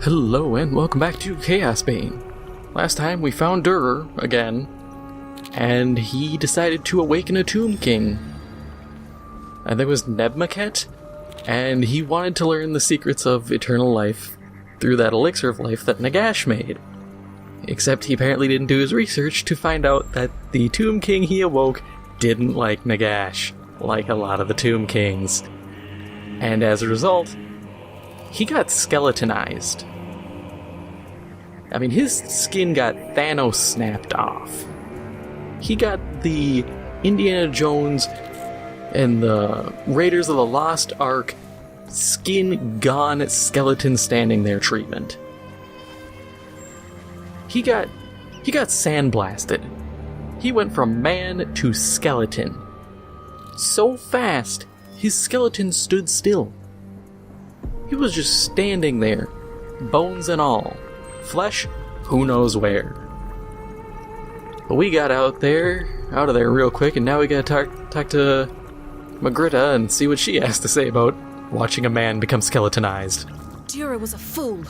Hello and welcome back to Chaosbane. Last time we found Durer again, and he decided to awaken a Tomb King. And there was Nehekaran, and he wanted to learn the secrets of eternal life through that elixir of life that Nagash made. Except he apparently didn't do his research to find out that the Tomb King he awoke didn't like Nagash, like a lot of the Tomb Kings. And as a result, he got skeletonized. I mean, his skin got Thanos snapped off. He got the Indiana Jones and the Raiders of the Lost Ark skin gone, skeleton standing there treatment. He got sandblasted. He went from man to skeleton. So fast, his skeleton stood still. He was just standing there, bones and all. Flesh, who knows where. But we got out of there real quick, and now we gotta talk to Magritta and see what she has to say about watching a man become skeletonized. Durer was a fool.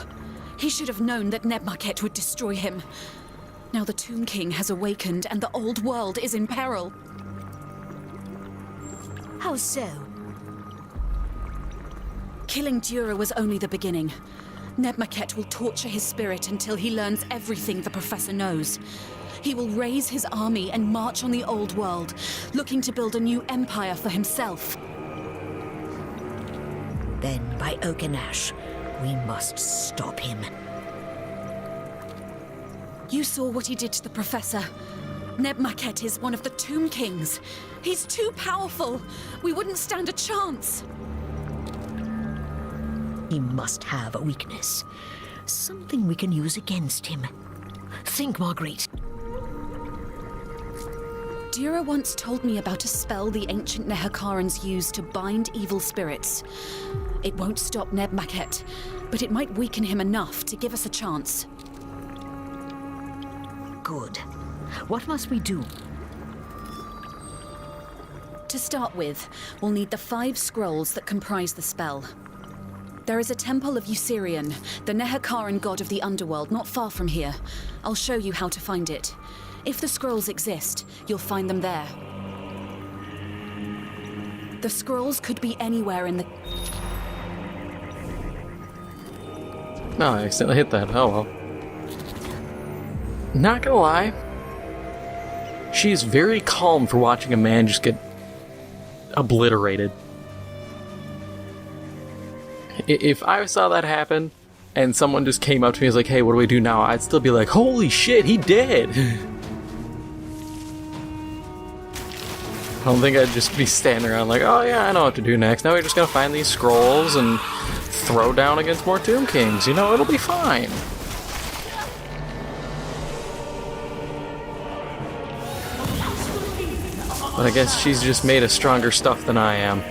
He should have known that Nehekaran would destroy him. Now the Tomb King has awakened, and the old world is in peril. How so? Killing Durer was only the beginning. Nehekaran will torture his spirit until he learns everything the Professor knows. He will raise his army and march on the old world, looking to build a new empire for himself. Then, by Oak and Ash, we must stop him. You saw what he did to the Professor. Nehekaran is one of the Tomb Kings. He's too powerful. We wouldn't stand a chance. He must have a weakness. Something we can use against him. Think, Marguerite. Durer once told me about a spell the ancient Nehekarans use to bind evil spirits. It won't stop Nehekaran, but it might weaken him enough to give us a chance. Good. What must we do? To start with, we'll need the 5 scrolls that comprise the spell. There is a temple of Usirian, the Nehekaran god of the underworld, not far from here. I'll show you how to find it. If the scrolls exist, you'll find them there. The scrolls could be anywhere in the... No, I accidentally hit that. Oh well. Not gonna lie, she's very calm for watching a man just get obliterated. If I saw that happen, and someone just came up to me and was like, hey, what do we do now? I'd still be like, holy shit, he dead! I don't think I'd just be standing around like, oh yeah, I know what to do next. Now we're just gonna find these scrolls and throw down against more Tomb Kings. You know, it'll be fine. But I guess she's just made of stronger stuff than I am.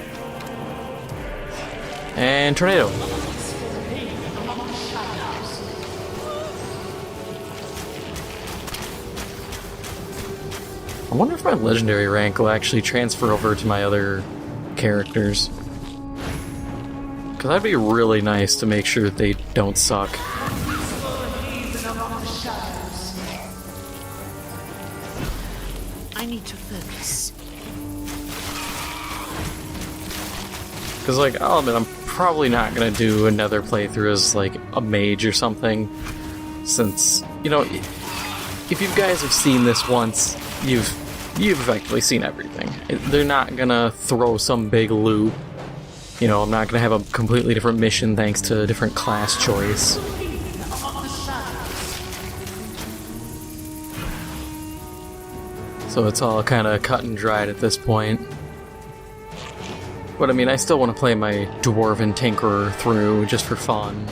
And tornado. I wonder if my legendary rank will actually transfer over to my other characters. Because that'd be really nice to make sure that they don't suck. I need to focus. Because, like, I'll admit, I'm probably not going to do another playthrough as, like, a mage or something. Since, you know, if you guys have seen this once, you've effectively seen everything. They're not going to throw some big loop. You know, I'm not going to have a completely different mission thanks to a different class choice. So it's all kind of cut and dried at this point. But I mean, I still want to play my Dwarven Tinkerer through just for fun.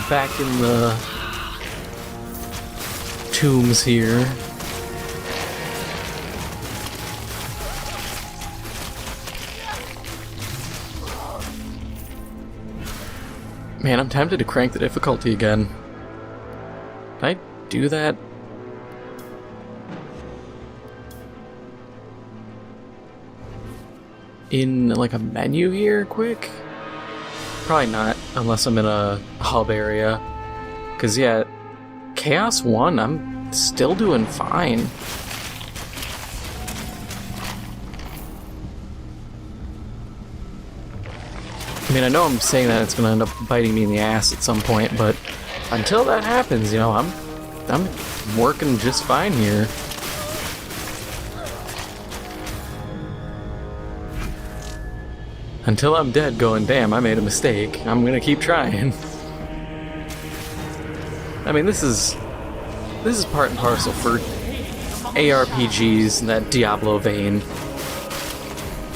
Back in the tombs here. Man, I'm tempted to crank the difficulty again. Can I do that? in like a menu here quick? Probably not, unless I'm in a hub area. Because yeah, Chaos 1, I'm still doing fine. I mean, I know I'm saying that it's going to end up biting me in the ass at some point, but until that happens, you know, I'm working just fine here. Until I'm dead going, damn, I made a mistake. I'm gonna keep trying. I mean, this is part and parcel for ARPGs in that Diablo vein.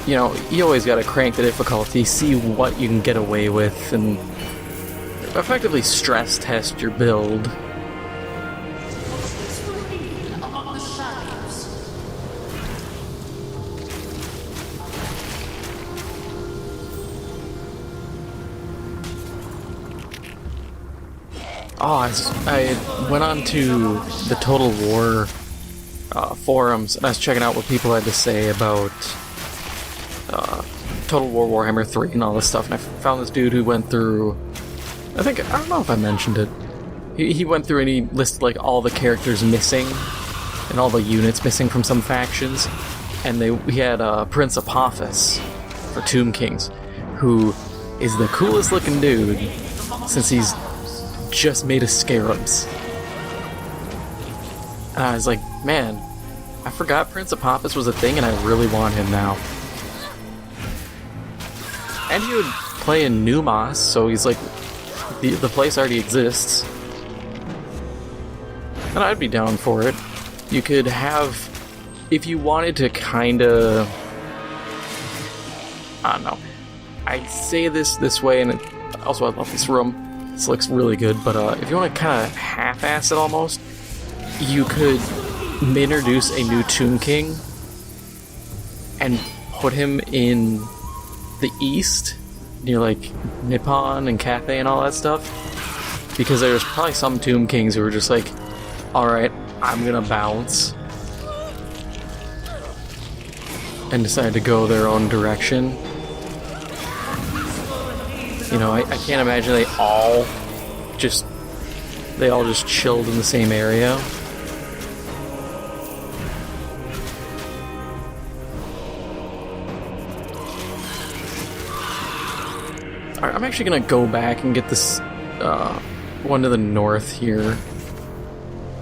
You know, you always gotta crank the difficulty, see what you can get away with, and effectively stress test your build. Oh, I went on to the Total War forums, and I was checking out what people had to say about Total War Warhammer 3 and all this stuff, and I found this dude who went through, I don't know if I mentioned it, he went through and he listed like all the characters missing, and all the units missing from some factions, and he had Prince Apophis for Tomb Kings, who is the coolest looking dude, since he's just made of scarabs. And I was like, man, I forgot Prince Apophis was a thing and I really want him now. And he would play in Numas, so he's like, the place already exists. And I'd be down for it. You could have, if you wanted to kinda, I don't know, I say this way, and also I love this room. This looks really good, but if you want to kind of half-ass it almost, you could introduce a new Tomb King and put him in the east, near like Nippon and Cathay and all that stuff, because there's probably some Tomb Kings who were just like, alright, I'm gonna bounce, and decided to go their own direction. You know, I can't imagine they all just chilled in the same area. Alright, I'm actually gonna go back and get this one to the north here,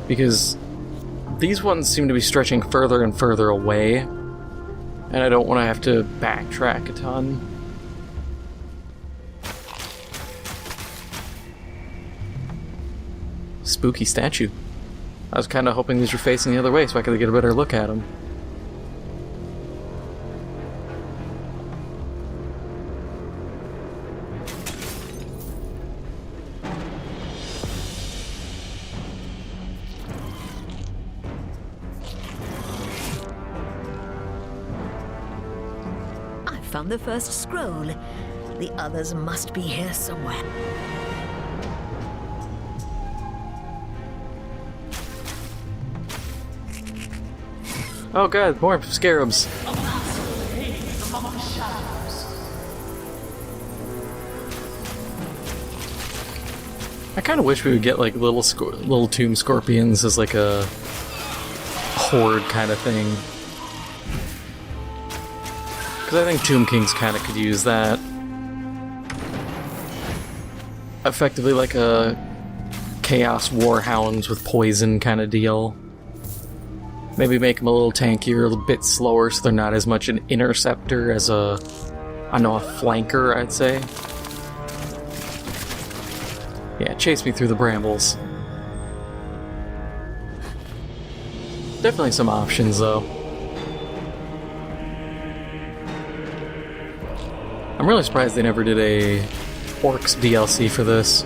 because these ones seem to be stretching further and further away, and I don't want to have to backtrack a ton. Spooky statue. I was kind of hoping these were facing the other way so I could get a better look at them. I found the first scroll. The others must be here somewhere. Oh god, more scarabs. I kind of wish we would get like little tomb scorpions as like a horde kind of thing. Because I think Tomb Kings kind of could use that. Effectively like a Chaos Warhounds with poison kind of deal. Maybe make them a little tankier, a little bit slower, so they're not as much an interceptor as a flanker, I'd say. Yeah, chase me through the brambles. Definitely some options, though. I'm really surprised they never did a Orcs DLC for this.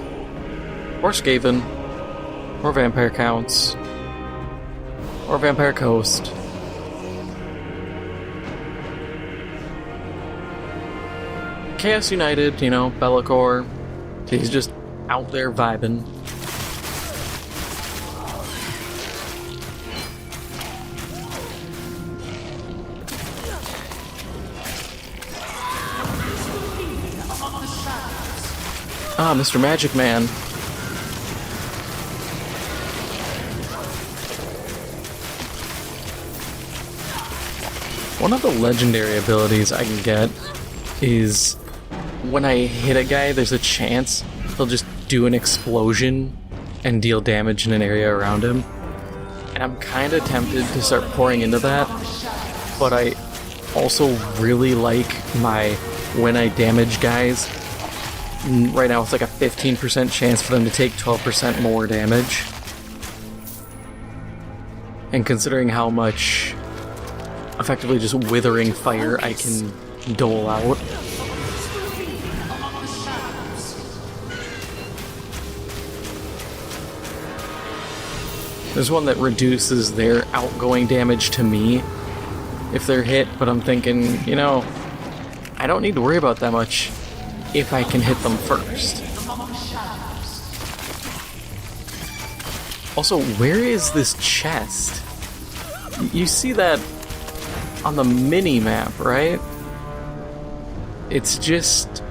Or Skaven. Or Vampire Counts. Or Vampire Coast. Chaos United, you know, Be'lakor. He's just out there vibing. Ah, Mr. Magic Man. One of the legendary abilities I can get is when I hit a guy, there's a chance he'll just do an explosion and deal damage in an area around him. And I'm kind of tempted to start pouring into that, but I also really like my when I damage guys. Right now it's like a 15% chance for them to take 12% more damage. And considering how much effectively just withering fire I can dole out. There's one that reduces their outgoing damage to me if they're hit, but I'm thinking, you know, I don't need to worry about that much if I can hit them first. Also, where is this chest? You see that on the mini-map, right? It's just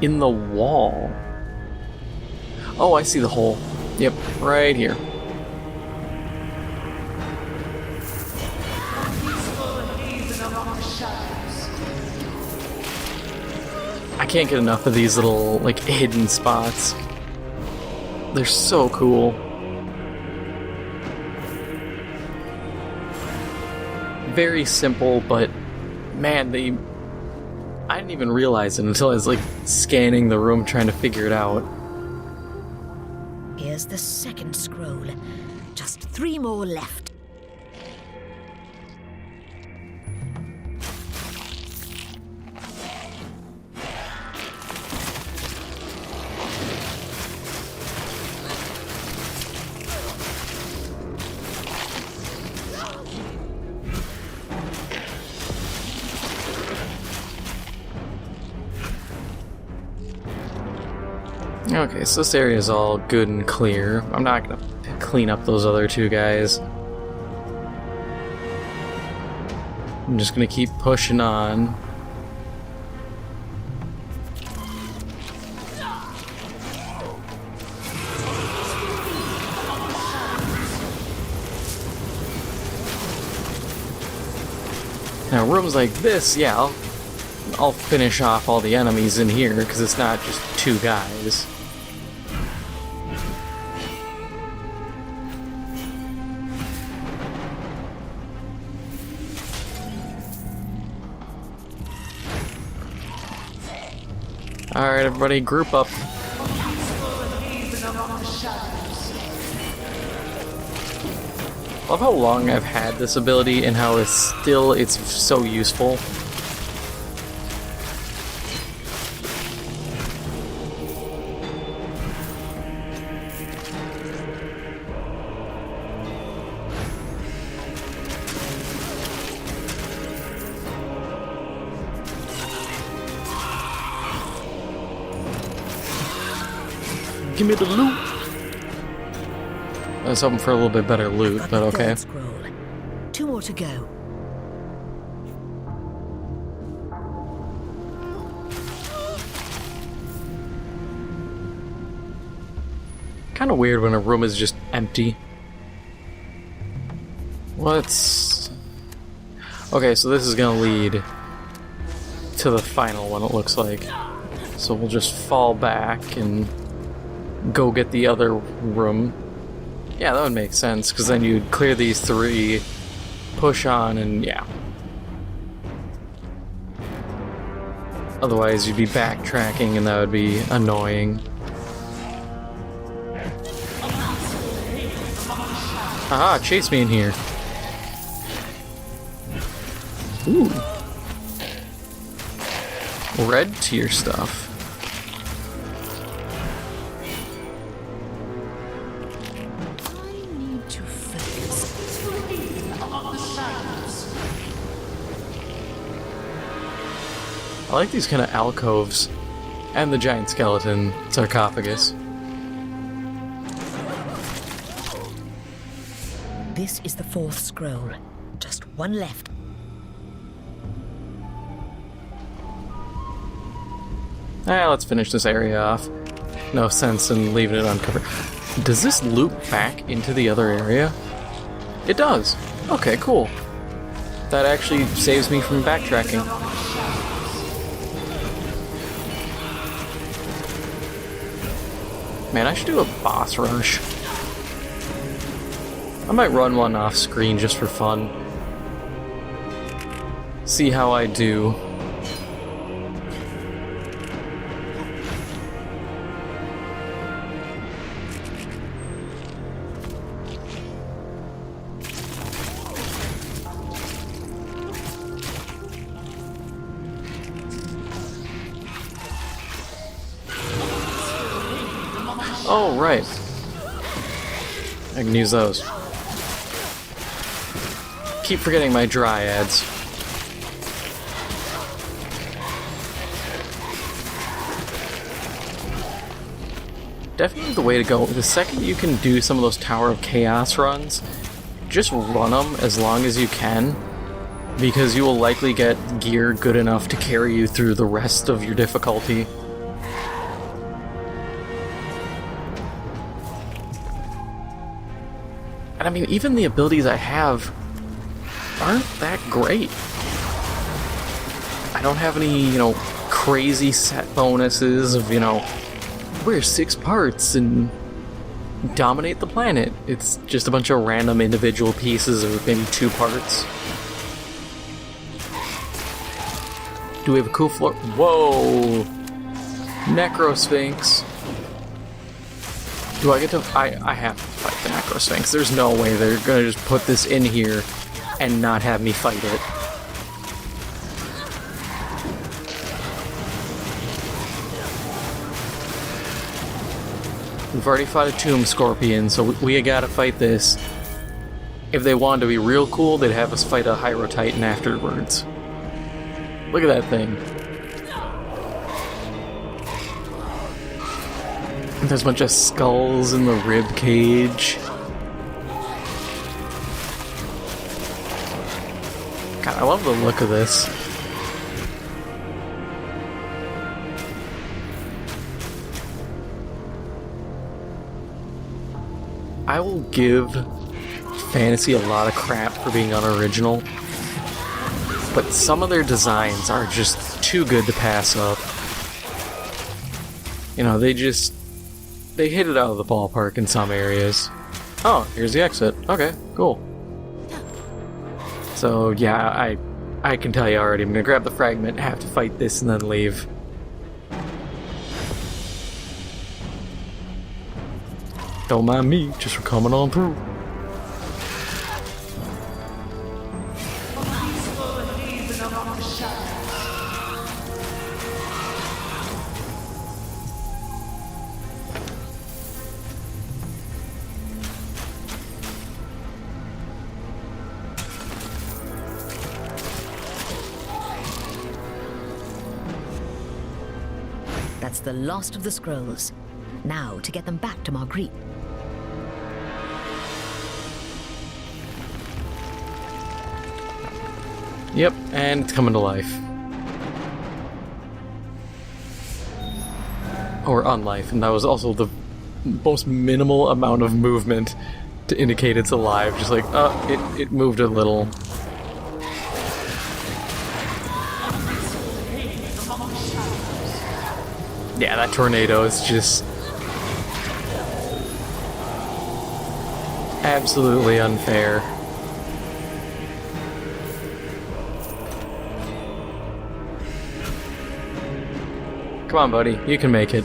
in the wall. Oh, I see the hole. Yep, right here. I can't get enough of these little, like, hidden spots. They're so cool. Very simple, but man, I didn't even realize it until I was, like, scanning the room trying to figure it out. Here's the second scroll. Just 3 more left. Okay, so this area is all good and clear. I'm not gonna clean up those other 2 guys. I'm just gonna keep pushing on. Now, rooms like this, yeah, I'll finish off all the enemies in here, because it's not just 2 guys. Alright, everybody, group up. Love how long I've had this ability and how it's so useful. Give me the loot! I was hoping for a little bit better loot, but okay. Scroll. 2 more to go. Kind of weird when a room is just empty. Let's... Okay, so this is gonna lead to the final one, it looks like. So we'll just fall back and go get the other room. Yeah, that would make sense, because then you'd clear these 3, push on, and yeah. Otherwise, you'd be backtracking, and that would be annoying. Aha, chase me in here. Ooh. Red tier stuff. I like these kind of alcoves, and the giant skeleton sarcophagus. This is the 4th scroll. Just 1 left. Let's finish this area off. No sense in leaving it uncovered. Does this loop back into the other area? It does. Okay, cool. That actually saves me from backtracking. Man, I should do a boss rush. I might run one off screen just for fun. See how I do. Oh, right. I can use those. Keep forgetting my dryads. Definitely the way to go. The second you can do some of those Tower of Chaos runs, just run them as long as you can, because you will likely get gear good enough to carry you through the rest of your difficulty. And I mean, even the abilities I have aren't that great. I don't have any, crazy set bonuses of, wear 6 parts and dominate the planet. It's just a bunch of random individual pieces of maybe 2 parts. Do we have a cool floor? Whoa! Necrosphinx. Do I get to... I have to fight the Necrosphinx. There's no way they're gonna just put this in here and not have me fight it. We've already fought a Tomb Scorpion, so we gotta fight this. If they wanted to be real cool, they'd have us fight a Hyro Titan afterwards. Look at that thing. There's a bunch of skulls in the rib cage. God, I love the look of this. I will give Fantasy a lot of crap for being unoriginal, but some of their designs are just too good to pass up. They hit it out of the ballpark in some areas. Oh, here's the exit. Okay, cool. So yeah, I can tell you already, I'm gonna grab the fragment, have to fight this, and then leave. Don't mind me, just for coming on through. That's the last of the scrolls. Now to get them back to Marguerite. Yep, and it's coming to life. Or unlife, and that was also the most minimal amount of movement to indicate it's alive. Just like, it moved a little. Yeah, that tornado is just absolutely unfair. Come on, buddy. You can make it.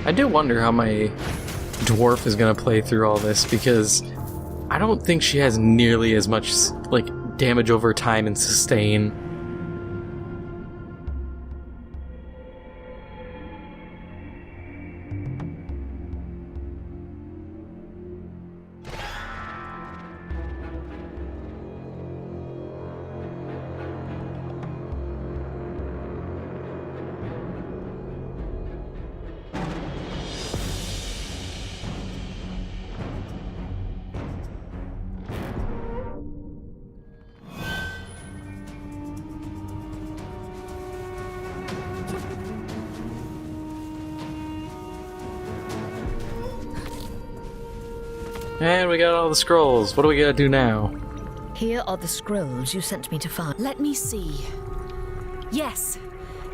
I do wonder how my dwarf is gonna play through all this, because I don't think she has nearly as much, damage over time and sustain. And we got all the scrolls. What do we gotta do now? Here are the scrolls you sent me to find. Let me see. Yes,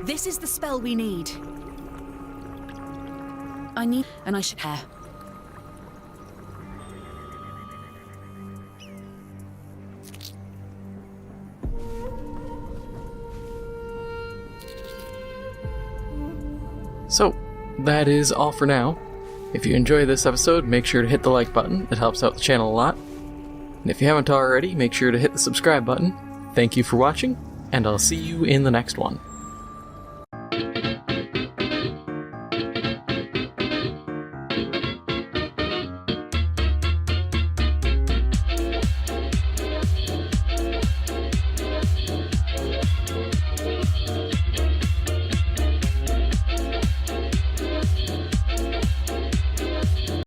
this is the spell we need. And I should care. So, that is all for now. If you enjoyed this episode, make sure to hit the like button. It helps out the channel a lot. And if you haven't already, make sure to hit the subscribe button. Thank you for watching, and I'll see you in the next one.